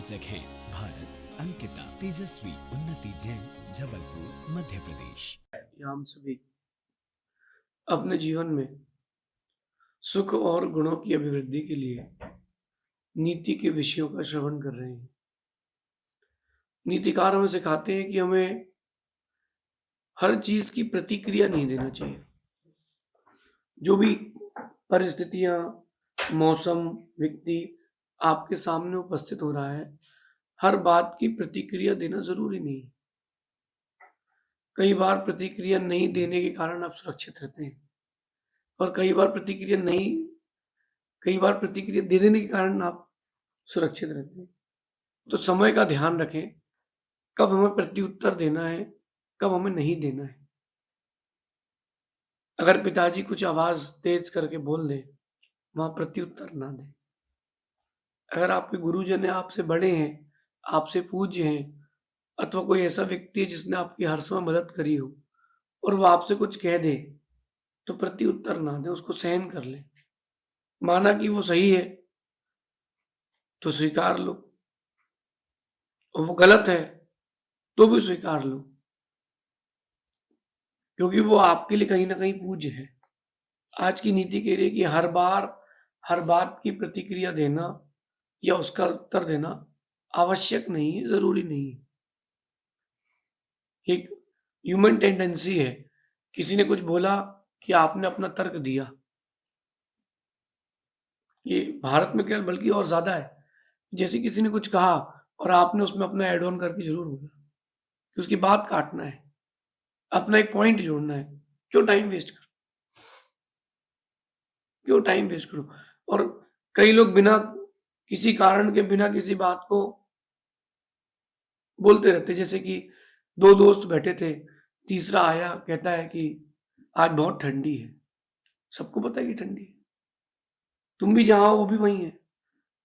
प्रायोजक हैं भारत, अंकिता, तेजस्वी, उन्नति जैन, जबलपुर, मध्य प्रदेश। हम सभी अपने जीवन में सुख और गुणों की अभिवृद्धि के लिए नीति के विषयों का श्रवण कर रहे हैं। नीतिकार हमें सिखाते हैं कि हमें हर चीज की प्रतिक्रिया नहीं देना चाहिए। जो भी परिस्थितियां, मौसम, व्यक्ति आपके सामने उपस्थित हो रहा है, हर बात की प्रतिक्रिया देना जरूरी नहीं है। कई बार प्रतिक्रिया नहीं देने के कारण आप सुरक्षित रहते हैं और कई बार प्रतिक्रिया दे देने के कारण आप सुरक्षित रहते हैं। तो समय का ध्यान रखें, कब हमें प्रत्युत्तर देना है, कब हमें नहीं देना है। अगर पिताजी कुछ आवाज़ तेज़ करके बोल दें, वहाँ प्रत्युत्तर ना दें। अगर आपके गुरुजन हैं, आपसे बड़े हैं, आपसे पूज्य हैं अथवा कोई ऐसा व्यक्ति है जिसने आपकी हर समय मदद करी हो और वो आपसे कुछ कह दे, तो प्रत्युत्तर ना दें, उसको सहन कर लें। माना कि वो सही है, तो स्वीकार लो और वो गलत है, तो भी स्वीकार लो। क्योंकि वो आपके लिए कहीं न कहीं पूज्य है। आज की नीति कह रही है कि हर बात की प्रतिक्रिया देना या उसका उत्तर देना आवश्यक नहीं है, ज़रूरी नहीं है। एक ह्यूमन टेंडेंसी है, किसी ने कुछ बोला कि आपने अपना तर्क दिया। ये भारत में क्या बल्कि और ज़्यादा है। जैसे किसी ने कुछ कहा और आपने उसमें अपना ऐड ऑन करके ज़रूर बोला कि उसकी बात काटना है, अपना एक पॉइंट जोड़ना है। क्यों टाइम वेस्ट करो? क्यों टाइम वेस्ट करो? और कई लोग बिना किसी कारण के, बिना किसी बात को बोलते रहते। जैसे कि 2 दोस्त बैठे थे, तीसरा आया कहता है कि आज बहुत ठंडी है। सबको पता है कि ठंडी है। तुम भी जहाँ हो वो भी वहीं है।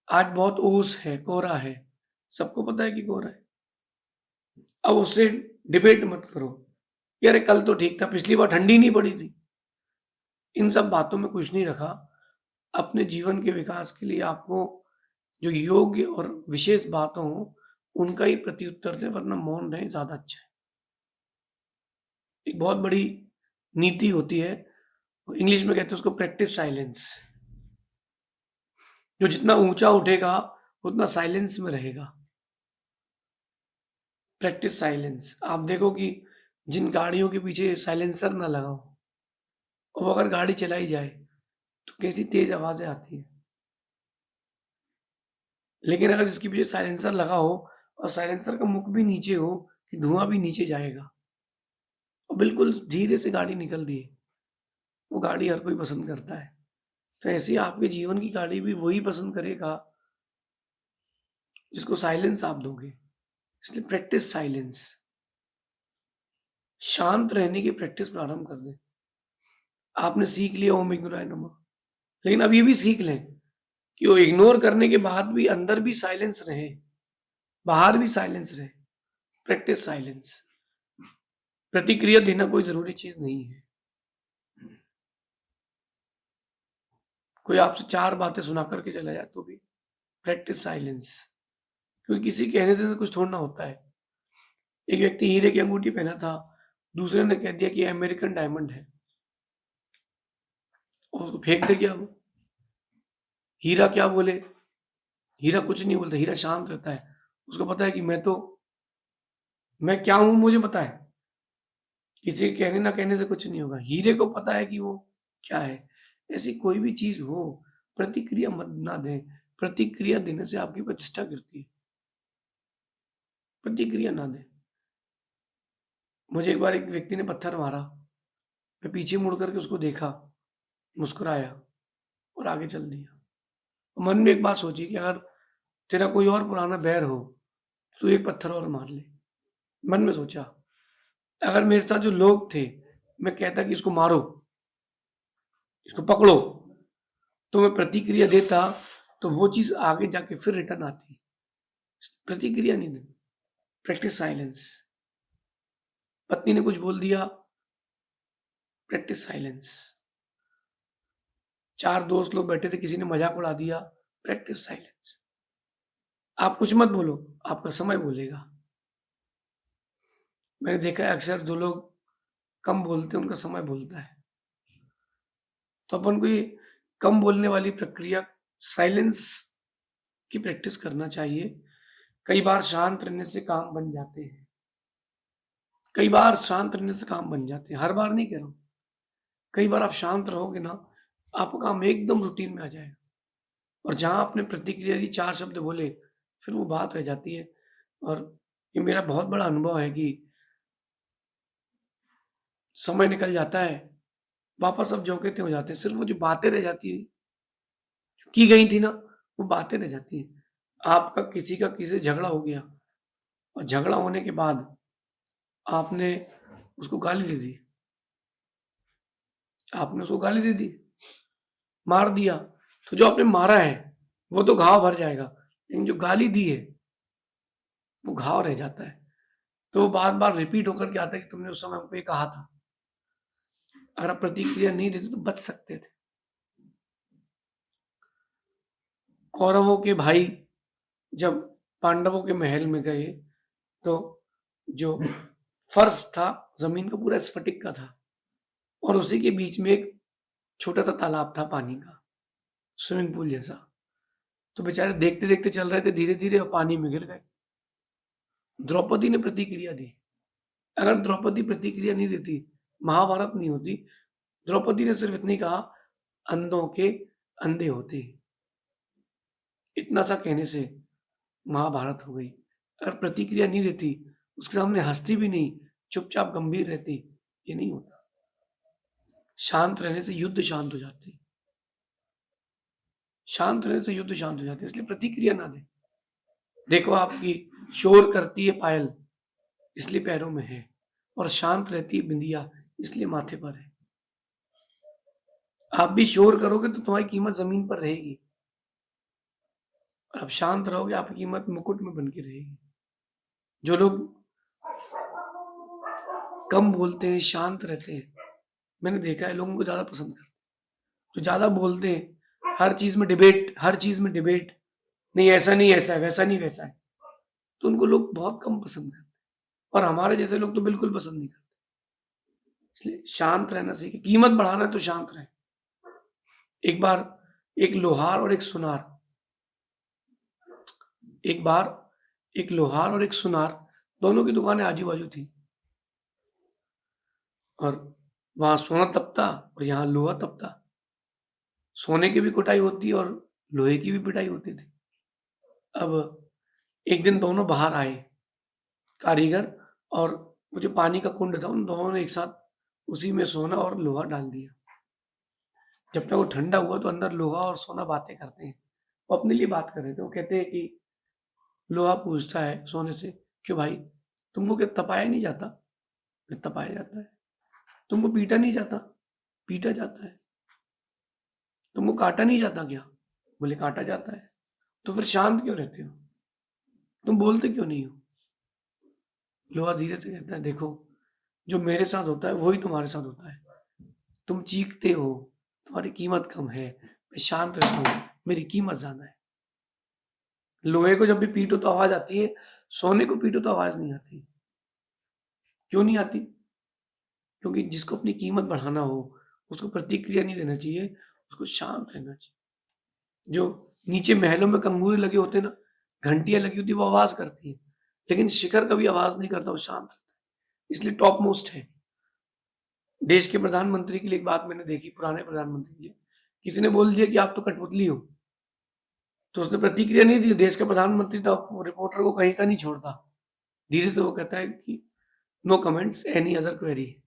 आज बहुत ओस है, कोहरा है। सबको पता है कि कोहरा है। अब उससे डिबेट मत करो कि अरे कल तो ठीक था, पिछली बार ठंडी नहीं पड़ी थी। इन सब बातों में कुछ नहीं रखा। अपने जीवन के विकास के लिए आपको जो योग्य और विशेष बात हो, उनका ही प्रत्युत्तर दें, वरना मौन रहें, ज़्यादा अच्छा है। एक बहुत बड़ी नीति होती है, इंग्लिश में कहते हैं उसको प्रैक्टिस साइलेंस। जो जितना ऊँचा उठेगा, उतना साइलेंस में रहेगा। Practice silence. आप देखो कि जिन गाड़ियों के पीछे साइलेंसर ना लगा हो, और अगर गाड़ी चलाई जाए, तो कैसी तेज़ आवाज़ें आती हैं। लेकिन अगर जिसके पीछे साइलेंसर लगा हो और साइलेंसर का मुख भी नीचे हो कि धुआँ भी नीचे जाएगा और बिल्कुल धीरे से गाड़ी निकल रही है, वो गाड़ी हर कोई पसंद करता है। तो ऐसे ही आपके जीवन की गाड़ी भी वही पसंद करेगा जिसको साइलेंस आप दोगे। इसलिए प्रैक्टिस साइलेंस। शांत रहने की प्रैक्टिस प्रारंभ कर दें। आपने सीख लिया ओम इग्नोराय नमः, लेकिन अब ये भी सीख लें कि वो इग्नोर करने के बाद भी अंदर भी साइलेंस रहे, बाहर भी साइलेंस रहे। Practice silence. प्रतिक्रिया देना कोई ज़रूरी चीज़ नहीं है। कोई आपसे 4 बातें सुना कर के चला जाए तो भी प्रैक्टिस साइलेंस। क्योंकि किसी कहने से तो कुछ थोड़ा ना होता है। एक व्यक्ति हीरे की अंगूठी पहना था, दूसरे ने कह दिया कि अमेरिकन डायमंड है और उसको फेंक दे क्या वो? हीरा क्या बोले? हीरा कुछ नहीं बोलता, हीरा शांत रहता है। उसको पता है कि मैं क्या हूँ मुझे पता है। किसी के कहने ना कहने से कुछ नहीं होगा। हीरे को पता है कि वो क्या है। ऐसी कोई भी चीज़ हो, प्रतिक्रिया मत ना दें। प्रतिक्रिया देने से आपकी प्रतिष्ठा गिरती है। प्रतिक्रिया ना दें। मुझे एक बार एक व्यक्ति ने पत्थर मारा, मैं पीछे मुड़ करके उसको देखा, मुस्कुराया और आगे चल दिया। मन में एक बात सोची कि अगर तेरा कोई और पुराना बैर हो, तो एक पत्थर और मार ले। मन में सोचा, अगर मेरे साथ जो लोग थे, मैं कहता कि इसको मारो, इसको पकड़ो, तो मैं प्रतिक्रिया देता, तो वो चीज़ आगे जाके फिर रिटर्न आती। प्रतिक्रिया नहीं देनी। Practice silence. पत्नी ने कुछ बोल दिया, प्रैक्टिस साइलेंस। 4 दोस्त लोग बैठे थे, किसी ने मज़ाक उड़ा दिया, प्रैक्टिस साइलेंस। आप कुछ मत बोलो, आपका समय बोलेगा। मैंने देखा है अक्सर जो लोग कम बोलते हैं उनका समय बोलता है। तो अपन को ये कम बोलने वाली प्रक्रिया, साइलेंस की प्रैक्टिस करना चाहिए। कई बार शांत रहने से काम बन जाते हैं। कई बार शांत रहने से काम बन जाते हैं, हर बार नहीं कह रहा हूँ। कई बार आप शांत रहोगे ना, आपका काम एकदम रूटीन में आ जाएगा। और जहाँ आपने प्रतिक्रिया दी, 4 शब्द बोले, फिर वो बात रह जाती है। और ये मेरा बहुत बड़ा अनुभव है कि समय निकल जाता है, वापस अब ज्यों के त्यों हो जाते हैं। सिर्फ़ वो जो बातें रह जाती हैं, जो की गई थी ना, वो बातें रह जाती हैं। आपका किसी का किसी से झगड़ा हो गया और झगड़ा होने के बाद आपने उसको गाली दे दी। आपने उसको गाली दे दी, मार दिया, तो जो आपने मारा है, वो तो घाव भर जाएगा, लेकिन जो गाली दी है, वो घाव रह जाता है। तो वो बार-बार रिपीट होकर के आता है कि तुमने उस समय हमको ये कहा था। अगर आप प्रतिक्रिया नहीं देते तो बच सकते थे। कौरवों के भाई जब पांडवों के महल में गए, तो जो फर्श था, ज़मीन का पूरा स्फटिक का था और उसी के बीच में एक छोटा-सा तालाब था पानी का, स्विमिंग पूल जैसा। तो बेचारे देखते-देखते चल रहे थे धीरे-धीरे और पानी में गिर गए। द्रौपदी ने प्रतिक्रिया दी। अगर द्रौपदी प्रतिक्रिया नहीं देती, महाभारत नहीं होती। द्रौपदी ने सिर्फ इतना ही कहा, अंधों के अंधे होते। इतना सा कहने से महाभारत हो गई। अगर प्रतिक्रिया नहीं देती, उसके सामने हँसती भी नहीं, चुपचाप गंभीर रहती, ये नहीं होता। शांत रहने से युद्ध शांत हो जाते हैं। शांत रहने से युद्ध शांत हो जाते हैं, इसलिए प्रतिक्रिया ना दें। देखो आपकी शोर करती है पायल, इसलिए पैरों में है, और शांत रहती है बिंदिया, इसलिए माथे पर है। आप भी शोर करोगे तो तुम्हारी कीमत ज़मीन पर रहेगी। और आप शांत रहोगे, आपकी कीमत मुकुट में बन के रहेगी। जो लोग कम बोलते हैं, शांत रहते हैं, मैंने देखा है लोगों को ज़्यादा पसंद करते हैं। जो ज़्यादा बोलते हैं, हर चीज़ में डिबेट, नहीं ऐसा नहीं ऐसा है, वैसा नहीं वैसा है, तो उनको लोग बहुत कम पसंद करते हैं। और हमारे जैसे लोग तो बिल्कुल पसंद नहीं करते। इसलिए शांत रहना सीखें। कीमत बढ़ाना है तो शांत रहें। एक बार एक लोहार और एक सुनार एक बार एक लोहार और एक सुनार, दोनों की दुकानें आजू-बाजू थी। और वहाँ सोना तपता और यहाँ लोहा तपता। सोने की भी कुटाई होती और लोहे की भी पिटाई होती थी। अब एक दिन दोनों बाहर आए, कारीगर और वो जो पानी का कुंड था, उन दोनों ने एक साथ उसी में सोना और लोहा डाल दिया। जब तक वो ठंडा हुआ तो अंदर लोहा और सोना बातें करते हैं। वो अपने लिए बात कर रहे थे। वो कहते हैं कि लोहा पूछता है सोने से, क्यों भाई, तुमको क्या तपाया नहीं जाता? बोले, तपाया जाता है। तुमको पीटा नहीं जाता? पीटा जाता है। तुमको काटा नहीं जाता क्या? बोले, काटा जाता है। तो फिर शांत क्यों रहते हो? तुम बोलते क्यों नहीं हो? लोहा धीरे से कहता है, देखो, जो मेरे साथ होता है वही तुम्हारे साथ होता है। तुम चीखते हो, तुम्हारी कीमत कम है। मैं शांत रहता हूँ, मेरी कीमत ज़्यादा है। लोहे को जब भी पीटो तो आवाज़ आती है, सोने को पीटो तो आवाज़ नहीं आती। क्यों नहीं आती? क्योंकि जिसको अपनी कीमत बढ़ाना हो, उसको प्रतिक्रिया नहीं देना चाहिए, उसको शांत रहना चाहिए। जो नीचे महलों में कंगूरे लगे होते हैं ना, घंटियाँ लगी होती है, वो आवाज़ करती हैं, लेकिन शिखर कभी आवाज़ नहीं करता, वो शांत रहता है, इसलिए टॉप मोस्ट है। देश के प्रधानमंत्री के लिए एक बात मैंने देखी, पुराने प्रधानमंत्री के लिए, किसी ने बोल दिया कि आप तो कठपुतली हो, तो उसने प्रतिक्रिया नहीं दी। देश का प्रधानमंत्री तो रिपोर्टर को कहीं का नहीं छोड़ता। धीरे से वो कहता है कि no comments, any other query.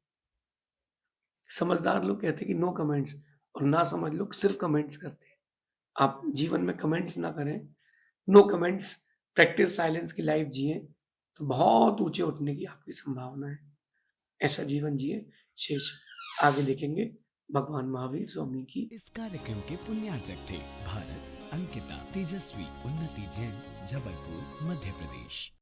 समझदार लोग कहते हैं कि नो कमेंट्स, और ना समझ लोग सिर्फ कमेंट्स करते हैं। आप जीवन में कमेंट्स ना करें, नो कमेंट्स, प्रैक्टिस साइलेंस की लाइफ जिए, तो बहुत ऊंचे उठने की आपकी संभावना है। ऐसा जीवन जिए। शेष आगे देखेंगे। भगवान महावीर स्वामी की। इस कार्यक्रम के पुण्यार्चक थे भारत, अंकिता, तेजस्वी, उन्नति जैन, जबलपुर, मध्य प्रदेश।